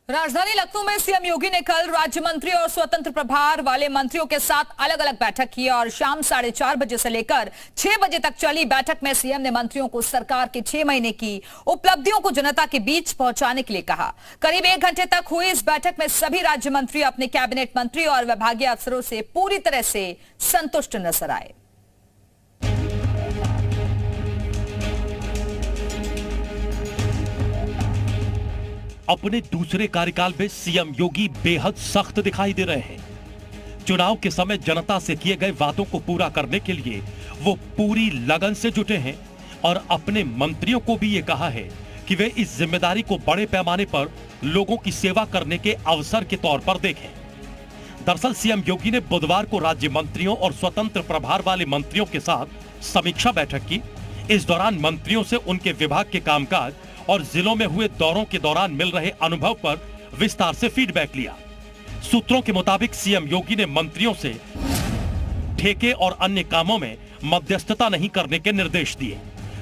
राजधानी लखनऊ में सीएम योगी ने कल राज्य मंत्री और स्वतंत्र प्रभार वाले मंत्रियों के साथ अलग अलग बैठक की और शाम 4:30 बजे से लेकर 6 बजे तक चली बैठक में सीएम ने मंत्रियों को सरकार के 6 महीने की उपलब्धियों को जनता के बीच पहुंचाने के लिए कहा। करीब 1 घंटे तक हुई इस बैठक में सभी राज्य मंत्री अपने कैबिनेट मंत्री और विभागीय अफसरों से पूरी तरह से संतुष्ट नजर आए। अपने दूसरे कार्यकाल में सीएम योगी बेहद सख्त दिखाई दे रहे हैं। चुनाव के समय जनता से किए गए वादों को पूरा करने के लिए वो पूरी लगन से जुटे हैं और अपने मंत्रियों को भी ये कहा है कि वे इस जिम्मेदारी को बड़े पैमाने पर लोगों की सेवा करने के अवसर के तौर पर देखें। दरअसल सीएम योगी ने बुधवार को राज्य मंत्रियों और स्वतंत्र प्रभार वाले मंत्रियों के साथ समीक्षा बैठक की। इस दौरान मंत्रियों से उनके विभाग के कामकाज और जिलों में हुए दौरों के दौरान मिल रहे अनुभव पर विस्तार से फीडबैक लिया। सूत्रों के मुताबिक सीएम योगी ने मंत्रियों से ठेके और अन्य कामों में मध्यस्थता नहीं करने के निर्देश दिए।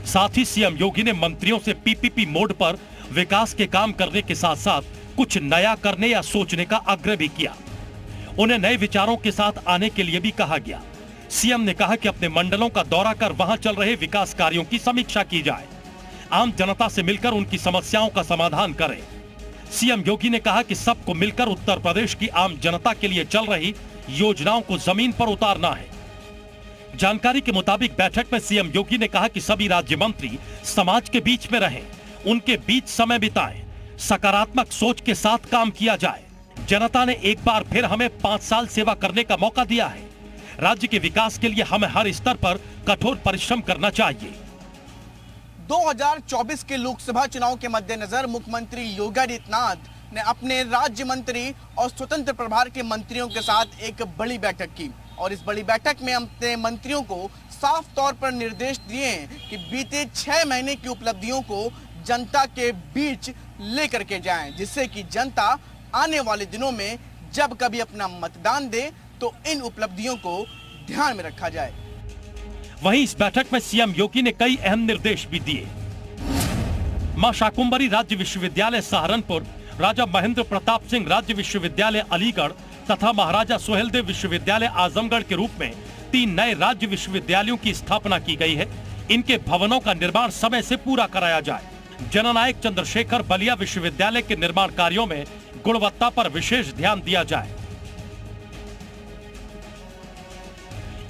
साथ ही सीएम योगी ने मंत्रियों से पीपीपी मोड पर विकास के काम करने के साथ साथ कुछ नया करने या सोचने का आग्रह भी किया। उन्हें नए विचारों के साथ आने के लिए भी कहा गया। सीएम ने कहा कि अपने मंडलों का दौरा कर वहां चल रहे विकास कार्यों की समीक्षा की जाए, आम जनता से मिलकर उनकी समस्याओं का समाधान करें। सीएम योगी ने कहा कि सबको मिलकर उत्तर प्रदेश की आम जनता के लिए चल रही योजनाओं को जमीन पर उतारना है। जानकारी के मुताबिक बैठक में सीएम योगी ने कहा कि सभी राज्य मंत्री समाज के बीच में रहें, उनके बीच समय बिताएं, सकारात्मक सोच के साथ काम किया जाए। जनता ने एक बार फिर हमें 5 साल सेवा करने का मौका दिया है। राज्य के विकास के लिए हमें हर स्तर पर कठोर परिश्रम करना चाहिए। 2024 के लोकसभा चुनाव के मद्देनजर मुख्यमंत्री योगी आदित्यनाथ ने अपने राज्य मंत्री और स्वतंत्र प्रभार के मंत्रियों के साथ एक बड़ी बैठक की और इस बड़ी बैठक में अपने मंत्रियों को साफ तौर पर निर्देश दिए हैं कि बीते 6 महीने की उपलब्धियों को जनता के बीच लेकर के जाएं, जिससे कि जनता आने वाले दिनों में जब कभी अपना मतदान दे तो इन उपलब्धियों को ध्यान में रखा जाए। वहीं इस बैठक में सीएम योगी ने कई अहम निर्देश भी दिए। मां शाकुंभरी राज्य विश्वविद्यालय सहारनपुर, राजा महेंद्र प्रताप सिंह राज्य विश्वविद्यालय अलीगढ़ तथा महाराजा सुहेलदेव विश्वविद्यालय आजमगढ़ के रूप में 3 नए राज्य विश्वविद्यालयों की स्थापना की गई है। इनके भवनों का निर्माण समय से पूरा कराया जाए। जननायक चंद्रशेखर बलिया विश्वविद्यालय के निर्माण कार्यों में गुणवत्ता पर विशेष ध्यान दिया जाए।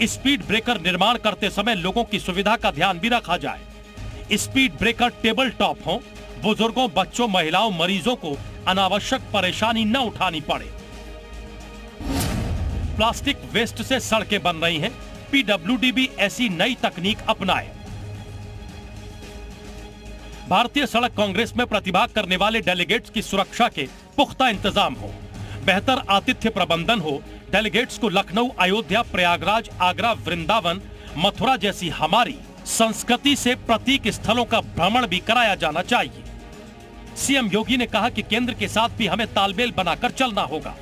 स्पीड ब्रेकर निर्माण करते समय लोगों की सुविधा का ध्यान भी रखा जाए। स्पीड ब्रेकर टेबल टॉप हो, बुजुर्गों, बच्चों, महिलाओं, मरीजों को अनावश्यक परेशानी न उठानी पड़े। प्लास्टिक वेस्ट से सड़कें बन रही हैं, पीडब्ल्यूडी भी ऐसी नई तकनीक अपनाए। भारतीय सड़क कांग्रेस में प्रतिभाग करने वाले डेलीगेट्स की सुरक्षा के पुख्ता इंतजाम हो, बेहतर आतिथ्य प्रबंधन हो। डेलीगेट्स को लखनऊ, अयोध्या, प्रयागराज, आगरा, वृंदावन, मथुरा जैसी हमारी संस्कृति से प्रतीक स्थलों का भ्रमण भी कराया जाना चाहिए। सीएम योगी ने कहा कि केंद्र के साथ भी हमें तालमेल बनाकर चलना होगा।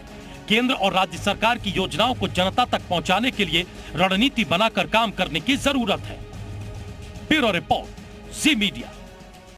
केंद्र और राज्य सरकार की योजनाओं को जनता तक पहुंचाने के लिए रणनीति बनाकर काम करने की जरूरत है। ब्यूरो रिपोर्ट, जी मीडिया।